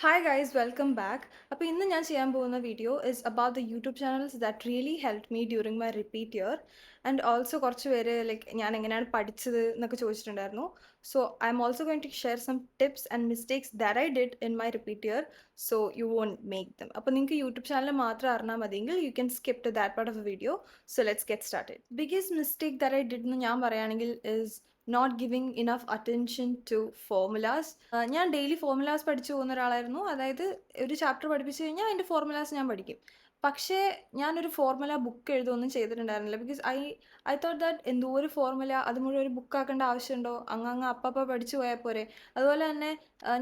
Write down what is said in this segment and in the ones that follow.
Hi guys, welcome back. അപ്പോൾ ഇന്ന് ഞാൻ ചെയ്യാൻ പോകുന്ന video is about the YouTube channels that really help me during my repeat year and also കുറച്ച് പേര് ലൈക്ക് ഞാൻ എങ്ങനെയാണ് പഠിച്ചത് എന്നൊക്കെ ചോദിച്ചിട്ടുണ്ടായിരുന്നു. So I am also going to share some tips and mistakes that I did in my repeat year so you won't make them. അപ്പോൾ നിങ്ങൾക്ക് YouTube channel മാത്രം അറിഞ്ഞാൽ മതിയെങ്കിൽ you can skip to that part of the video. So let's get started. Biggest mistake that I did എന്ന് ഞാൻ പറയുകയാണെങ്കിൽ is not giving enough attention to formulas. ഞാൻ daily formulas പഠിച്ചു പോകുന്ന ഒരാളായിരുന്നു. അതായത് ഒരു ചാപ്റ്റർ പഠിപ്പിച്ചു കഴിഞ്ഞാൽ അതിൻ്റെ ഫോർമുലാസ് ഞാൻ പഠിക്കും. പക്ഷേ ഞാനൊരു ഫോർമുല ബുക്ക് എഴുതുകയൊന്നും ചെയ്തിട്ടുണ്ടായിരുന്നില്ല. ബിക്കോസ് ഐ തോട്ട് ദാറ്റ് എന്തോ ഒരു ഫോർമുല അത് മുഴുവൻ ഒരു ബുക്കാക്കേണ്ട ആവശ്യമുണ്ടോ, അങ്ങ് അപ്പപ്പോൾ പഠിച്ചു പോയാൽ പോരെ. അതുപോലെ തന്നെ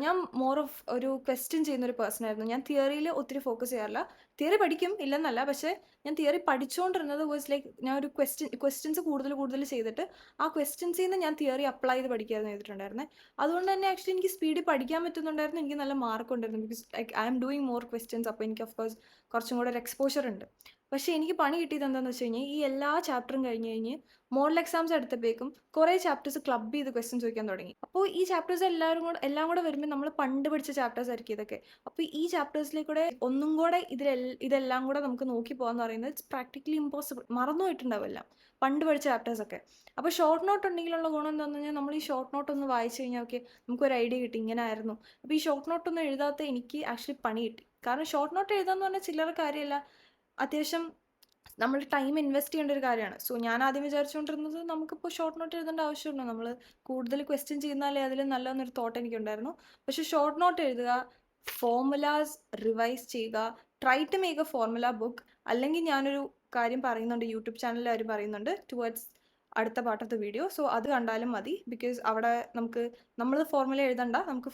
ഞാൻ മോർ ഓഫ് ഒരു ക്വസ്റ്റ്യൻ ചെയ്യുന്നൊരു പേഴ്സൺ ആയിരുന്നു. ഞാൻ തിയറിയിൽ ഒത്തിരി ഫോക്കസ് ചെയ്യാറില്ല. തിയറി പഠിക്കും ഇല്ലെന്നല്ല, പക്ഷേ ഞാൻ തിയറി പഠിച്ചുകൊണ്ടിരുന്നത് വാസ് ലൈക്ക് ഞാൻ ഒരു ക്വസ്റ്റ്യൻസ് കൂടുതൽ ചെയ്തിട്ട് ആ ക്വസ്റ്റ്യൻസിൽ നിന്ന് ഞാൻ തിയറി അപ്ലൈ ചെയ്ത് പഠിക്കുകയായിരുന്നു ചെയ്തിട്ടുണ്ടായിരുന്നത്. അതുകൊണ്ട് തന്നെ ആക്ച്വലി എനിക്ക് സ്പീഡിൽ പഠിക്കാൻ പറ്റുന്നുണ്ടായിരുന്നു. എനിക്ക് നല്ല മാർക്ക് ഉണ്ടായിരുന്നു. Because like I am doing more questions. അപ്പോൾ എനിക്ക് ഓഫ് കോഴ്സ് കുറച്ചും കൂടെ ഒരു എക്സ്പോഷർ ഉണ്ട്. പക്ഷേ എനിക്ക് പണി കിട്ടിയത് എന്താണെന്ന് വെച്ച് കഴിഞ്ഞാൽ ഈ എല്ലാ ചാപ്റ്ററും കഴിഞ്ഞ് മോഡൽ എക്സാംസ് എടുത്തപ്പോഴേക്കും കുറേ ചാപ്റ്റേഴ്സ് ക്ലബ് ചെയ്ത് ക്വസ്റ്റ്യൻ ചോദിക്കാൻ തുടങ്ങി. അപ്പോൾ ഈ ചാപ്റ്റേഴ്സ് എല്ലാം കൂടെ വരുമ്പോൾ നമ്മൾ പണ്ട് പഠിച്ച ചാപ്റ്റേഴ്സ് ആയിരിക്കും ഇതൊക്കെ. അപ്പോൾ ഈ ചാപ്റ്റേഴ്സിലേക്കൂടെ ഒന്നും കൂടെ ഇതെല്ലാം കൂടെ നമുക്ക് നോക്കി പോകാന്ന് പറയുന്നത് ഇറ്റ്സ് പ്രാക്ടിക്കലി ഇമ്പോസിബിൾ. മറന്നു പോയിട്ടുണ്ടാവില്ല പണ്ട് പഠിച്ച ചാപ്റ്റേഴ്സൊക്കെ. അപ്പോൾ ഷോർട്ട് നോട്ട് ഉണ്ടെങ്കിലുള്ള ഗുണം എന്താണെന്ന് പറഞ്ഞാൽ നമ്മൾ ഈ ഷോർട്ട് നോട്ട് ഒന്ന് വായിച്ചു കഴിഞ്ഞാൽ ഓക്കെ നമുക്കൊരു ഐഡിയ കിട്ടി ഇങ്ങനെ ആയിരുന്നു. അപ്പോൾ ഈ ഷോർട്ട് നോട്ടൊന്നും എഴുതാത്ത എനിക്ക് ആക്ച്വലി പണി കിട്ടി. കാരണം ഷോർട്ട് നോട്ട് എഴുതാന്ന് പറഞ്ഞാൽ ചില്ലറ കാര്യമല്ല. അത്യാവശ്യം നമ്മൾ ടൈം ഇൻവെസ്റ്റ് ചെയ്യേണ്ട ഒരു കാര്യമാണ്. സോ ഞാൻ ആദ്യം വിചാരിച്ചുകൊണ്ടിരുന്നത് നമുക്കിപ്പോൾ ഷോർട്ട് നോട്ട് എഴുതേണ്ട ആവശ്യമുണ്ടോ, നമ്മൾ കൂടുതൽ ക്വസ്റ്റ്യൻ ചെയ്യുന്നാലേ അതിൽ നല്ലതെന്നൊരു തോട്ട് എനിക്കുണ്ടായിരുന്നു. പക്ഷേ ഷോർട്ട് നോട്ട് എഴുതുക, ഫോർമുലാസ് റിവൈസ് ചെയ്യുക, try to make a formula book. അല്ലെങ്കിൽ ഞാനൊരു കാര്യം പറയുന്നുണ്ട്, യൂട്യൂബ് ചാനലിൽ അവർ പറയുന്നുണ്ട് ടുവേർഡ്സ് അടുത്ത part of the video. So അത് കണ്ടാലും മതി. ബിക്കോസ് അവിടെ നമ്മൾ ഫോർമുല എഴുതണ്ട, നമുക്ക്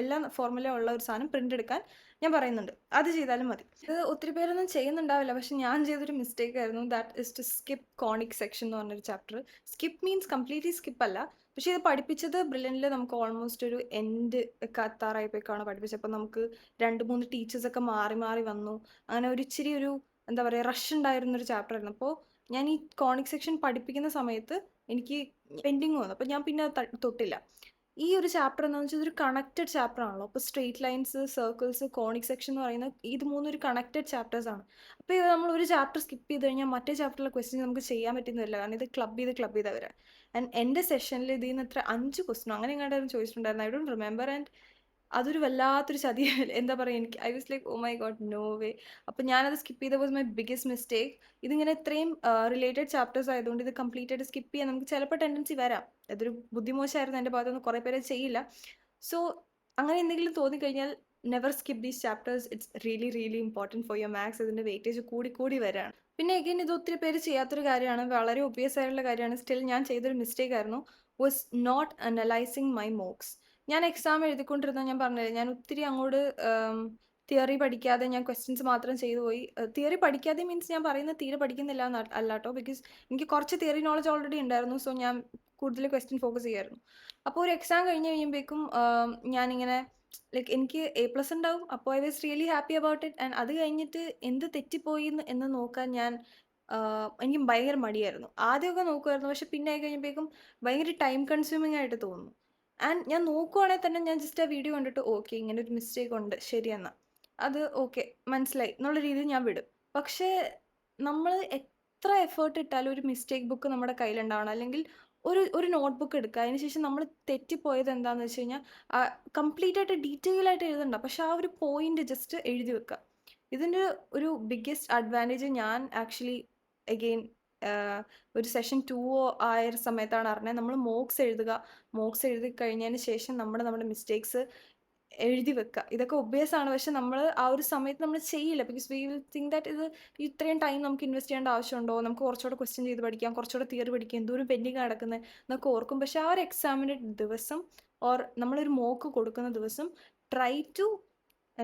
എല്ലാ ഫോർമുല ഉള്ള ഒരു സാധനം പ്രിൻ്റ് എടുക്കാൻ ഞാൻ പറയുന്നുണ്ട്. അത് ചെയ്താലും മതി. ഇത് ഒത്തിരി പേരൊന്നും ചെയ്യുന്നുണ്ടാവില്ല, പക്ഷെ ഞാൻ ചെയ്തൊരു മിസ്റ്റേക്ക് ആയിരുന്നു. That is to skip conic section എന്ന് പറഞ്ഞൊരു chapter. Skip means completely skip അല്ല, പക്ഷേ ഇത് പഠിപ്പിച്ചത് ബ്രില്യൻറ്റിൽ നമുക്ക് ഓൾമോസ്റ്റ് ഒരു എൻഡ് ഒക്കെ എത്താറായപ്പോഴേക്കാണ് പഠിപ്പിച്ചത്. അപ്പോൾ നമുക്ക് 2-3 ടീച്ചേഴ്സൊക്കെ മാറി മാറി വന്നു. അങ്ങനെ ഒരു ഇച്ചിരി ഒരു എന്താ പറയുക റഷ് ഉണ്ടായിരുന്നൊരു ചാപ്റ്റർ ആയിരുന്നു. അപ്പോൾ ഞാൻ ഈ കോണിക് സെക്ഷൻ പഠിപ്പിക്കുന്ന സമയത്ത് എനിക്ക് പെൻഡിങ് വന്നു. അപ്പോൾ ഞാൻ പിന്നെ തൊട്ടില്ല. ഈ ഒരു ചാപ്റ്റർ എന്താണെന്ന് വെച്ചാൽ ഇതൊരു കണക്റ്റഡ് ചാപ്റ്റർ ആണല്ലോ. അപ്പോൾ straight lines, circles, conic section എന്ന് പറയുന്ന ഇത് മൂന്നും ഒരു കണക്റ്റഡ് ചാപ്റ്റേഴ്സ് ആണ്. അപ്പോൾ ഇത് നമ്മൾ ഒരു ചാപ്റ്റർ സ്കിപ്പ് ചെയ്ത് കഴിഞ്ഞാൽ മറ്റേ ചാപ്റ്ററിലെ ക്വസ്റ്റ്യൻ നമുക്ക് ചെയ്യാൻ പറ്റുന്നില്ല. കാരണം ഇത് ക്ലബ് ചെയ്താൽ വരാം. ആൻഡ് എൻ്റെ സെഷനിൽ ഇതിൽ നിന്ന് എത്ര 5 ക്വസ്റ്റ്യനോ അങ്ങനെ എങ്ങാണ്ടായിരുന്നു ചോദിച്ചിട്ടുണ്ടായിരുന്നു. I don't remember. ആൻഡ് അതൊരു വല്ലാത്തൊരു ചതി. എന്താ പറയുക, എനിക്ക് I was like oh my God no way. അപ്പോൾ ഞാനത് സ്കിപ്പ് ചെയ്ത വാസ് മൈ ബിഗ്ഗസ്റ്റ് മിസ്റ്റേക്ക്. ഇതിങ്ങനെ ഇത്രയും റിലേറ്റഡ് ചാപ്റ്റേഴ്സ് ആയതുകൊണ്ട് ഇത് കംപ്ലീറ്റ് ആയിട്ട് സ്കിപ്പ് ചെയ്യാൻ നമുക്ക് ചിലപ്പോൾ ടെൻഡൻസി വരാം. അതൊരു ബുദ്ധിമോശമായിരുന്നു എൻ്റെ ഭാഗത്തുനിന്ന്. കുറേ പേര് ചെയ്യില്ല. സോ അങ്ങനെ എന്തെങ്കിലും തോന്നിക്കഴിഞ്ഞാൽ never skip these chapters. It's really important for your maths. ഇതിൻ്റെ വെയിറ്റേജ് കൂടി വരാണ്. പിന്നെ എഗെയിൻ ഇത് ഒത്തിരി പേര് ചെയ്യാത്തൊരു കാര്യമാണ്, വളരെ ഒബ്വിയസ് ആയിട്ടുള്ള കാര്യമാണ്. സ്റ്റിൽ ഞാൻ ചെയ്തൊരു മിസ്റ്റേക്ക് ആയിരുന്നു. Was not analysing my mocks. ഞാൻ എക്സാം എഴുതിക്കൊണ്ടിരുന്ന ഞാൻ പറഞ്ഞില്ലേ, ഞാൻ ഒത്തിരി അങ്ങോട്ട് തിയറി പഠിക്കാതെ ഞാൻ ക്വസ്റ്റ്യൻസ് മാത്രം ചെയ്തു പോയി. തിയറി പഠിക്കാതെ മീൻസ് ഞാൻ പറയുന്നത് തീരെ പഠിക്കുന്നില്ല അല്ല കേട്ടോ. ബിക്കോസ് എനിക്ക് കുറച്ച് തിയറി നോളജ് ഓൾറെഡി ഉണ്ടായിരുന്നു. സോ ഞാൻ കൂടുതൽ ക്വസ്റ്റ്യൻ ഫോക്കസ് ചെയ്യായിരുന്നു. അപ്പോൾ ഒരു എക്സാം കഴിയുമ്പോഴേക്കും ഞാനിങ്ങനെ ലൈക്ക് എനിക്ക് A+ ഉണ്ടാവും. അപ്പോൾ I was really happy about it. And അത് കഴിഞ്ഞിട്ട് എന്ത് തെറ്റിപ്പോയി എന്ന് നോക്കാൻ എനിക്ക് ഭയങ്കര മടിയായിരുന്നു. ആദ്യമൊക്കെ നോക്കുമായിരുന്നു, പക്ഷെ പിന്നെ ആയി കഴിയുമ്പോഴേക്കും ഭയങ്കര ടൈം കൺസ്യൂമിംഗ് ആയിട്ട് തോന്നുന്നു. ആൻഡ് ഞാൻ നോക്കുവാണെങ്കിൽ തന്നെ ഞാൻ ജസ്റ്റ് ആ വീഡിയോ കണ്ടിട്ട് ഓക്കെ ഇങ്ങനെ ഒരു മിസ്റ്റേക്ക് ഉണ്ട്, ശരി എന്നാൽ അത് ഓക്കെ മനസ്സിലായി എന്നുള്ള രീതിയിൽ ഞാൻ വിടും. പക്ഷേ നമ്മൾ എത്ര എഫേർട്ട് ഇട്ടാലും ഒരു മിസ്റ്റേക്ക് ബുക്ക് നമ്മുടെ കയ്യിലുണ്ടാവണം. അല്ലെങ്കിൽ ഒരു നോട്ട് ബുക്ക് എടുക്കുക. അതിനുശേഷം നമ്മൾ തെറ്റിപ്പോയത് എന്താണെന്ന് വെച്ച് കഴിഞ്ഞാൽ കംപ്ലീറ്റ് ആയിട്ട് ഡീറ്റെയിൽ ആയിട്ട് എഴുതണ്ട, പക്ഷെ ആ ഒരു പോയിന്റ് ജസ്റ്റ് എഴുതി വെക്കുക. ഇതിൻ്റെ ഒരു ബിഗ്ഗസ്റ്റ് അഡ്വാൻറ്റേജ് ഞാൻ ആക്ച്വലി എഗെയിൻ ഒരു സെഷൻ 2 ആയ സമയത്താണ് അറിഞ്ഞത്. നമ്മൾ മോക്സ് എഴുതി കഴിഞ്ഞതിന് ശേഷം നമ്മുടെ മിസ്റ്റേക്സ് എഴുതി വെക്കുക. ഇതൊക്കെ ഒബ്വിയസ് ആണ്, പക്ഷെ നമ്മൾ ആ ഒരു സമയത്ത് നമ്മൾ ചെയ്യില്ല. Because we will think that ഇത് ഇത്രയും ടൈം നമുക്ക് ഇൻവെസ്റ്റ് ചെയ്യേണ്ട ആവശ്യമുണ്ടോ, നമുക്ക് കുറച്ചുകൂടെ ക്വസ്റ്റ്യൻ ചെയ്ത് പഠിക്കാം, കുറച്ചുകൂടെ തിയറി പഠിക്കാം, എന്തോരം പെൻഡിങ് കിടക്കുന്നത് എന്നൊക്കെ ഓർക്കും. പക്ഷെ ആ ഒരു എക്സാമിൻ്റെ ദിവസം ഓർ നമ്മളൊരു മോക്ക് കൊടുക്കുന്ന ദിവസം ട്രൈ ടു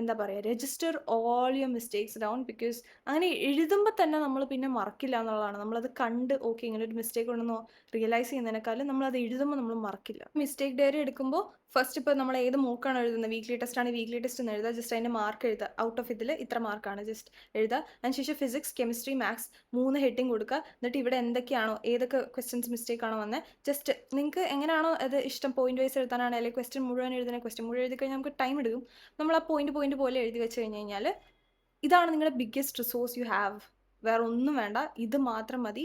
എന്താ പറയുക, register all your mistakes down. Because അങ്ങനെ എഴുതുമ്പോൾ തന്നെ നമ്മൾ പിന്നെ മറക്കില്ല എന്നുള്ളതാണ്. നമ്മളത് കണ്ട് ഓക്കെ ഇങ്ങനെ ഒരു മിസ്റ്റേക്ക് ഉണ്ടെന്നോ റിയലൈസ് ചെയ്യുന്നതിനേക്കാളും നമ്മളത് എഴുതുമ്പോൾ നമ്മൾ മറക്കില്ല. മിസ്റ്റേക്ക് ഡയറി എടുക്കുമ്പോൾ ഫസ്റ്റ് ഇപ്പോൾ നമ്മൾ ഏത് മോക്കാണ് എഴുതുന്നത്, വീക്ക്ലി ടെസ്റ്റ് ആണ് വീക്ക്ലി ടെസ്റ്റ് എന്ന് എഴുതുക, ജസ്റ്റ് അതിൻ്റെ മാർക്ക് എഴുതുക, ഔട്ട് ഓഫ് ഇതിൽ ഇത്ര മാർക്കാണ് ജസ്റ്റ് എഴുതുക. അതിനുശേഷം ഫിസിക്സ്, കെമിസ്ട്രി, മാത്സ് 3 ഹെഡിങ് കൊടുക്കുക. എന്നിട്ട് ഇവിടെ എന്തൊക്കെയാണോ ഏതൊക്കെ ക്വസ്റ്റ്യൻസ് മിസ്റ്റേക്ക് ആണോ വന്നത് ജസ്റ്റ് നിങ്ങൾക്ക് എങ്ങനെയാണോ അത് ഇഷ്ടം, പോയിന്റ് വൈസ് എഴുതാനാണ് അല്ലെങ്കിൽ ക്വസ്റ്റ്യൻ മുഴുവൻ എഴുതുന്ന, ക്വസ്റ്റ്യൻ മുഴുവൻ എഴുതി കഴിഞ്ഞാൽ നമുക്ക് ടൈം എടുക്കും. നമ്മൾ ആ പോയിന്റ് പോലെ എഴുതി വെച്ച് കഴിഞ്ഞ് കഴിഞ്ഞാൽ ഇതാണ് നിങ്ങളുടെ ബിഗ്ഗസ്റ്റ് റിസോഴ്സ് യു ഹാവ്. വേറെ ഒന്നും വേണ്ട, ഇത് മാത്രം മതി.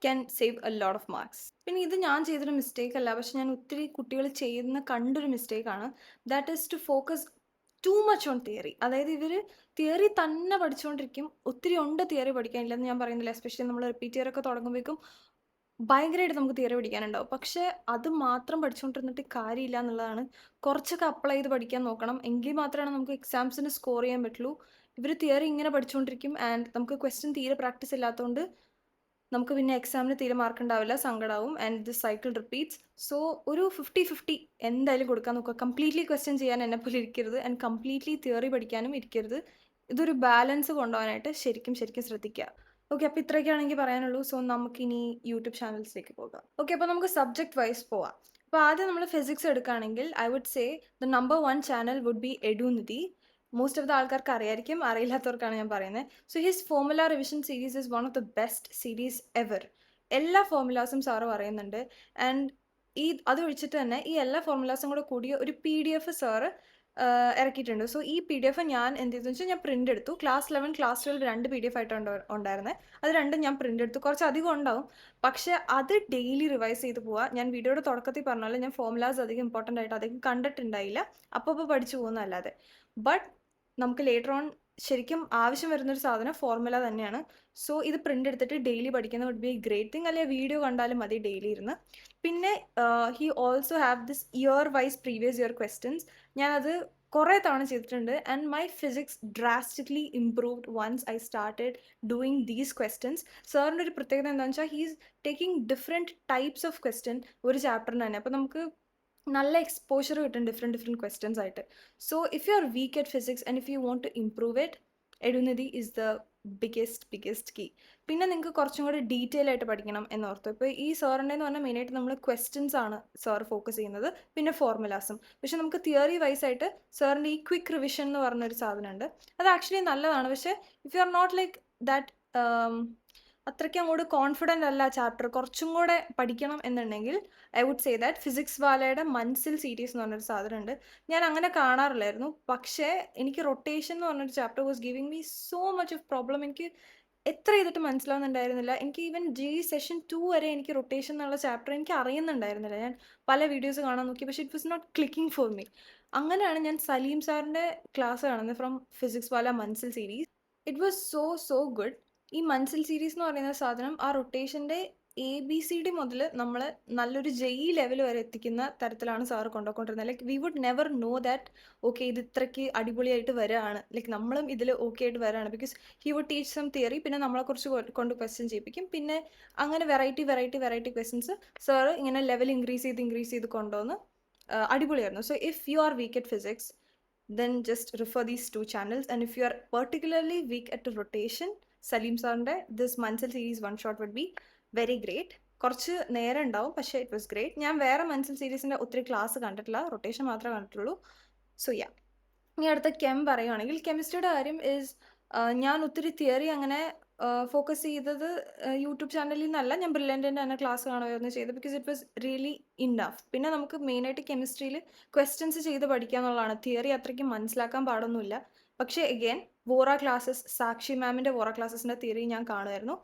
Can save a lot of marks. പിന്നെ ഇത് ഞാൻ ചെയ്തൊരു മിസ്റ്റേക്ക് അല്ല, പക്ഷെ ഞാൻ ഒത്തിരി കുട്ടികൾ ചെയ്യുന്ന കണ്ടൊരു മിസ്റ്റേക്കാണ്. That is to focus too much on theory. അതായത് ഇവർ തിയറി തന്നെ പഠിച്ചുകൊണ്ടിരിക്കും. ഒത്തിരി ഉണ്ട് തിയറി പഠിക്കാനില്ലെന്ന് ഞാൻ പറയുന്നില്ല. എസ്പെഷ്യലി നമ്മൾ റിപ്പീറ്റ് ഇയർ ഒക്കെ തുടങ്ങുമ്പോഴേക്കും ഭയങ്കരമായിട്ട് നമുക്ക് തിയറി പഠിക്കാനുണ്ടാവും. പക്ഷേ അത് മാത്രം പഠിച്ചുകൊണ്ടിരുന്നിട്ട് കാര്യമില്ല എന്നുള്ളതാണ്. കുറച്ചൊക്കെ അപ്ലൈ ചെയ്ത് പഠിക്കാൻ നോക്കണം. എങ്കിൽ മാത്രമാണ് നമുക്ക് എക്സാംസിന് സ്കോർ ചെയ്യാൻ പറ്റുള്ളൂ. ഇവർ തിയറി ഇങ്ങനെ പഠിച്ചുകൊണ്ടിരിക്കും ആൻഡ് നമുക്ക് ക്വസ്റ്റ്യൻ തീരെ പ്രാക്ടീസ് ഇല്ലാത്തതുകൊണ്ട് നമുക്ക് പിന്നെ എക്സാമിന് തീരെ മാർക്ക് ഉണ്ടാവില്ല, സങ്കടമാവും. And this cycle repeats. So ഒരു 50-50 എന്തായാലും കൊടുക്കാൻ നോക്കുക. കംപ്ലീറ്റ്ലി ക്വസ്റ്റ്യൻ ചെയ്യാൻ എന്നെപ്പോലെ ഇരിക്കരുത് ആൻഡ് കംപ്ലീറ്റ്ലി തിയറി പഠിക്കാനും ഇരിക്കരുത്. ഇതൊരു ബാലൻസ് കൊണ്ടുപോകാനായിട്ട് ശരിക്കും ശ്രദ്ധിക്കുക. ഓക്കെ, അപ്പോൾ ഇത്രയൊക്കെയാണ് എനിക്ക് പറയാനുള്ളൂ. സോ നമുക്കിനി യൂട്യൂബ് ചാനൽസിലേക്ക് പോകാം. ഓക്കെ, അപ്പോൾ നമുക്ക് സബ്ജക്റ്റ് വൈസ് പോവാം. അപ്പോൾ ആദ്യം നമ്മൾ ഫിസിക്സ് എടുക്കുകയാണെങ്കിൽ I would say the number 1 channel would be Edunidhi. Most of the ആൾക്കാർക്ക് അറിയായിരിക്കും, അറിയില്ലാത്തവർക്കാണ് ഞാൻ പറയുന്നത്. So his formula revision series is one of the best series ever. എല്ലാ ഫോർമുലാസും സാറ് പറയുന്നുണ്ട്. ആൻഡ് അത് ഒഴിച്ചിട്ട് തന്നെ ഈ എല്ലാ ഫോർമുലാസും കൂടെ കൂടിയ ഒരു PDF സാറ് ഇറക്കിയിട്ടുണ്ട്. സോ ഈ PDF ഞാൻ എന്ത് ചെയ്തെന്ന് വെച്ചാൽ ഞാൻ പ്രിൻ്റ് എടുത്തു. ക്ലാസ് 11 ക്ലാസ് 12 2 PDF ആയിട്ടാണ് ഉണ്ടായിരുന്നത്. അത് രണ്ടും ഞാൻ പ്രിൻ്റ് എടുത്തു. കുറച്ച് അധികം ഉണ്ടാവും, പക്ഷേ അത് ഡെയിലി റിവൈസ് ചെയ്ത് പോവുക. ഞാൻ വീഡിയോയുടെ തുടക്കത്തിൽ പറഞ്ഞാലും ഞാൻ ഫോർമുലാസ് അധികം ഇമ്പോർട്ടൻ്റ് ആയിട്ട് അധികം കണ്ടിട്ടുണ്ടായില്ല, അപ്പോൾ പഠിച്ചു പോകുന്നതല്ലാതെ. ബട്ട് നമുക്ക് ലേറ്റർ ഓൺ ശരിക്കും ആവശ്യം വരുന്നൊരു സാധനം ഫോർമുല തന്നെയാണ്. സോ ഇത് പ്രിൻ്റ് എടുത്തിട്ട് ഡെയിലി പഠിക്കുന്നത് would be a great thing. അല്ലെങ്കിൽ വീഡിയോ കണ്ടാലും മതി ഡെയിലി ഇരുന്ന്. പിന്നെ he also have this year wise previous year questions. ഞാനത് കുറേ തവണ ചെയ്തിട്ടുണ്ട് and my physics drastically improved once I started doing these questions. സാറിൻ്റെ ഒരു പ്രത്യേകത എന്താണെന്ന് വെച്ചാൽ he's taking different types of question ഒരു ചാപ്റ്ററിന് തന്നെ. അപ്പോൾ നമുക്ക് നല്ല എക്സ്പോഷർ കിട്ടും ഡിഫറെൻറ്റ് ക്വസ്റ്റ്യൻസ് ആയിട്ട്. So if you are weak at physics and if you want to improve it, Edunidhi is the biggest key. പിന്നെ നിങ്ങൾക്ക് കുറച്ചും കൂടി ഡീറ്റെയിൽ ആയിട്ട് പഠിക്കണം എന്നോർത്തു. ഇപ്പോൾ ഈ സാറിൻ്റെ എന്ന് പറഞ്ഞാൽ മെയിനായിട്ട് നമ്മൾ ക്വസ്റ്റ്യൻസ് ആണ് സാർ ഫോക്കസ് ചെയ്യുന്നത്, പിന്നെ ഫോർമുലാസും. പക്ഷെ നമുക്ക് തിയറി വൈസ് ആയിട്ട് സാറിൻ്റെ ഈ ക്വിക്ക് റിവിഷൻ എന്ന് പറഞ്ഞൊരു സാധനമുണ്ട്. അത് ആക്ച്വലി നല്ലതാണ്. പക്ഷേ if you are not like that അത്രയ്ക്ക് അങ്ങോട്ട് കോൺഫിഡൻ്റ് അല്ല ചാപ്റ്റർ, കുറച്ചും കൂടെ പഠിക്കണം എന്നുണ്ടെങ്കിൽ I would say that physics വാലയുടെ മൻസിൽ സീരീസ് എന്ന് പറഞ്ഞൊരു സാധനമുണ്ട്. ഞാൻ അങ്ങനെ കാണാറില്ലായിരുന്നു, പക്ഷേ എനിക്ക് റൊട്ടേഷൻ എന്ന് പറഞ്ഞൊരു chapter was giving me so much of problem. എനിക്ക് എത്ര ചെയ്തിട്ട് മനസ്സിലാവുന്നുണ്ടായിരുന്നില്ല. എനിക്ക് ഈവൻ സെഷൻ 2 വരെ എനിക്ക് റൊട്ടേഷൻ എന്നുള്ള ചാപ്റ്റർ എനിക്ക് അറിയുന്നുണ്ടായിരുന്നില്ല. ഞാൻ പല വീഡിയോസ് കാണാൻ നോക്കി, പക്ഷേ it was not clicking for me. അങ്ങനെയാണ് ഞാൻ സലീം സാറിൻ്റെ ക്ലാസ് കാണുന്നത് from Physics Wallah Manzil series. It was so good. ഈ മൻസിൽ സീരീസ് എന്ന് പറയുന്ന സാധനം ആ റൊട്ടേഷൻ്റെ ABCD മുതൽ നമ്മൾ നല്ലൊരു JEE ലെവൽ വരെ എത്തിക്കുന്ന തരത്തിലാണ് സാറ് കൊണ്ടുപോയിക്കൊണ്ടിരുന്നത്. Like we would never know that okay ഇത് ഇത്രയ്ക്ക് അടിപൊളിയായിട്ട് വരികയാണ്, ലൈക്ക് നമ്മളും ഇതിൽ ഓക്കെ ആയിട്ട് വരികയാണ്. Because he would teach some theory, പിന്നെ നമ്മളെക്കുറിച്ച് കൊണ്ട് ക്വസ്റ്റ്യൻ ചെയ്യിപ്പിക്കും. പിന്നെ അങ്ങനെ വെറൈറ്റി ക്വസ്റ്റ്യൻസ് സാറ് ഇങ്ങനെ ലെവൽ ഇൻക്രീസ് ചെയ്ത് കൊണ്ടുവന്ന് അടിപൊളിയായിരുന്നു. So if you are weak at physics, then just refer these 2 channels. And if you are particularly weak at rotation, Salim സാറിൻ്റെ this Manzil series one shot would be very great. കുറച്ച് നേരം ഉണ്ടാവും, പക്ഷേ ഇറ്റ് വാസ് ഗ്രേറ്റ്. ഞാൻ വേറെ മൻസിൽ സീരീസിൻ്റെ ഒത്തിരി class കണ്ടിട്ടില്ല, rotation മാത്രമേ കണ്ടിട്ടുള്ളൂ. സോ യാ, ഇനി അടുത്ത പറയുകയാണെങ്കിൽ കെമിസ്ട്രിയുടെ കാര്യം ഈസ് ഞാൻ ഒത്തിരി തിയറി അങ്ങനെ ഫോക്കസ് ചെയ്തത് യൂട്യൂബ് ചാനലിൽ നിന്നല്ല, ഞാൻ ബ്രില്യൻറ്റിൻ്റെ തന്നെ ക്ലാസ് കാണുമായിരുന്നു ചെയ്തത്. Because it was really enough. പിന്നെ നമുക്ക് മെയിനായിട്ട് കെമിസ്ട്രിയിൽ ക്വസ്റ്റ്യൻസ് ചെയ്ത് പഠിക്കുക എന്നുള്ളതാണ്. തിയറി അത്രയ്ക്ക് മനസ്സിലാക്കാൻ പാടൊന്നുമില്ല. പക്ഷേ എഗെയിൻ വോറ ക്ലാസ്സസ്, സാക്ഷി മാമിൻ്റെ വോറ ക്ലാസ്സസിൻ്റെ തിയറി ഞാൻ കാണുമായിരുന്നു.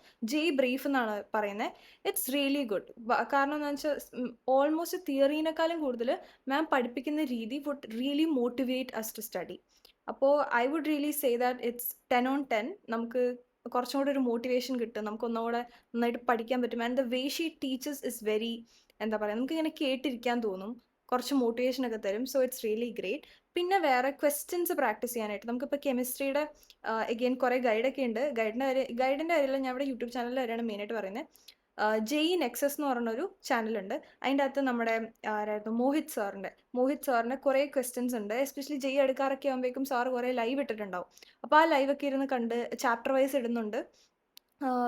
ബ്രീഫ് എന്നാണ് പറയുന്നത്. It's really good. കാരണം എന്താണെന്ന് വെച്ചാൽ ഓൾമോസ്റ്റ് തിയറീനേക്കാളും കൂടുതൽ മാം പഠിപ്പിക്കുന്ന രീതി would really motivate us to study. അപ്പോൾ I would really say that it's 10 on 10. നമുക്ക് കുറച്ചും കൂടെ ഒരു മോട്ടിവേഷൻ കിട്ടും, നമുക്ക് ഒന്നുകൂടെ നന്നായിട്ട് പഠിക്കാൻ പറ്റും. And the way she teachers is very, എന്താ പറയുക, നമുക്കിങ്ങനെ കേട്ടിരിക്കാൻ തോന്നും, കുറച്ച് മോട്ടിവേഷനൊക്കെ തരും. So it's really great. പിന്നെ വേറെ ക്വസ്റ്റ്യൻസ് പ്രാക്ടീസ് ചെയ്യാനായിട്ട് നമുക്കിപ്പോൾ കെമിസ്ട്രിയുടെ എഗെയിൻ കുറേ ഗൈഡൊക്കെ ഉണ്ട്. ഗൈഡിൻ്റെ കാര്യമില്ല, ഞാൻ ഇവിടെ യൂട്യൂബ് ചാനലിൽ വരെയാണ് മെയിനായിട്ട് പറയുന്നത്. ജെഇ നെക്സസ് എന്ന് പറഞ്ഞൊരു ചാനലുണ്ട്. അതിൻ്റെ അകത്ത് നമ്മുടെ ആരായിരുന്നു മോഹിത് സാറിൻ്റെ കുറേ ക്വസ്റ്റ്യൻസ് ഉണ്ട്. എസ്പെഷ്യലി ജെഇ എടുക്കാറൊക്കെ ആകുമ്പോഴേക്കും സാറ് കുറേ ലൈവ് ഇട്ടിട്ടുണ്ടാവും. അപ്പോൾ ആ ലൈവൊക്കെ ഇരുന്ന് കണ്ട് ചാപ്റ്റർ വൈസ് ഇടുന്നുണ്ട്.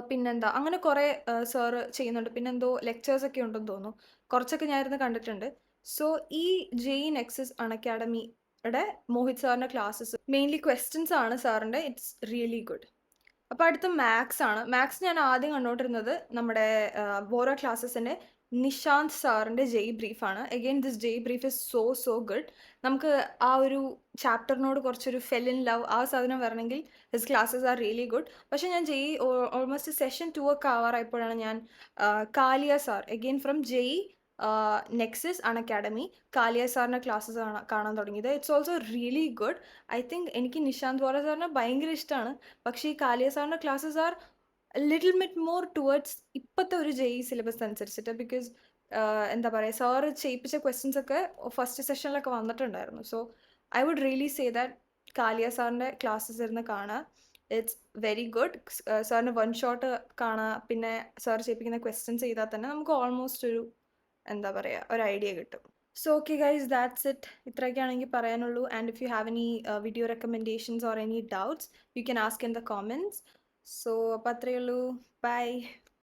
പിന്നെന്താ അങ്ങനെ കുറേ സാറ് ചെയ്യുന്നുണ്ട്. പിന്നെന്തോ ലെക്ചേഴ്സൊക്കെ ഉണ്ടെന്ന് തോന്നുന്നു. കുറച്ചൊക്കെ ഞാൻ ഇരുന്ന് കണ്ടിട്ടുണ്ട്. സോ ഈ ജെഇ നെക്സസ് അക്കാഡമിയുടെ മോഹിത് സാറിൻ്റെ ക്ലാസ്സസ് മെയിൻലി ക്വസ്റ്റ്യൻസ് ആണ് സാറിൻ്റെ. It's really good. അപ്പോൾ അടുത്ത മാത്സ് ആണ്. മാത്സ് ഞാൻ ആദ്യം കണ്ടുകൊണ്ടിരുന്നത് നമ്മുടെ ബോറോ ക്ലാസ്സസിൻ്റെ നിശാന്ത് സാറിൻ്റെ ജെഇ ബ്രീഫാണ്. Again this JEE brief is so good. നമുക്ക് ആ ഒരു ചാപ്റ്ററിനോട് കുറച്ചൊരു ഫെൽ ഇൻ ലവ് ആ സാധനം വരണമെങ്കിൽ his classes are really good. പക്ഷേ ഞാൻ ജെഇ ഓൾമോസ്റ്റ് സെഷൻ 2 ഒക്കെ ആവാറായപ്പോഴാണ് ഞാൻ Kalia sir again from JEE Nexus academy Kalia സാറിൻ്റെ ക്ലാസ്സസ് കാണാൻ തുടങ്ങിയത്. It's also really good. I think എനിക്ക് നിശാന്ത് ബോറ സാറിനെ ഭയങ്കര ഇഷ്ടമാണ്. പക്ഷേ ഈ കാലിയ സാറിൻ്റെ classes are little bit more towards ഇപ്പോഴത്തെ ഒരു ജെഇ സിലബസ് അനുസരിച്ചിട്ട്. ബിക്കോസ് എന്താ പറയുക, സാറ് ചെയ്യിപ്പിച്ച ക്വസ്റ്റ്യൻസ് ഒക്കെ ഫസ്റ്റ് സെഷനിലൊക്കെ വന്നിട്ടുണ്ടായിരുന്നു. So I would really say that Kaliya സാറിൻ്റെ ക്ലാസ്സസ് ഇരുന്ന് കാണുക. It's very good. സാറിന് വൺ ഷോട്ട് കാണുക, പിന്നെ സാർ ചെയ്യിപ്പിക്കുന്ന ക്വസ്റ്റ്യൻസ് ചെയ്താൽ തന്നെ നമുക്ക് ഓൾമോസ്റ്റ് ഒരു എന്താ പറയുക ഒരു ഐഡിയ കിട്ടും. So okay guys, that's it. ഇത്രയൊക്കെയാണെങ്കിൽ പറയാനുള്ളൂ. And if you have any video recommendations or any doubts you can ask in the comments. So അപ്പോൾ അത്രയേ ഉള്ളൂ. ബൈ.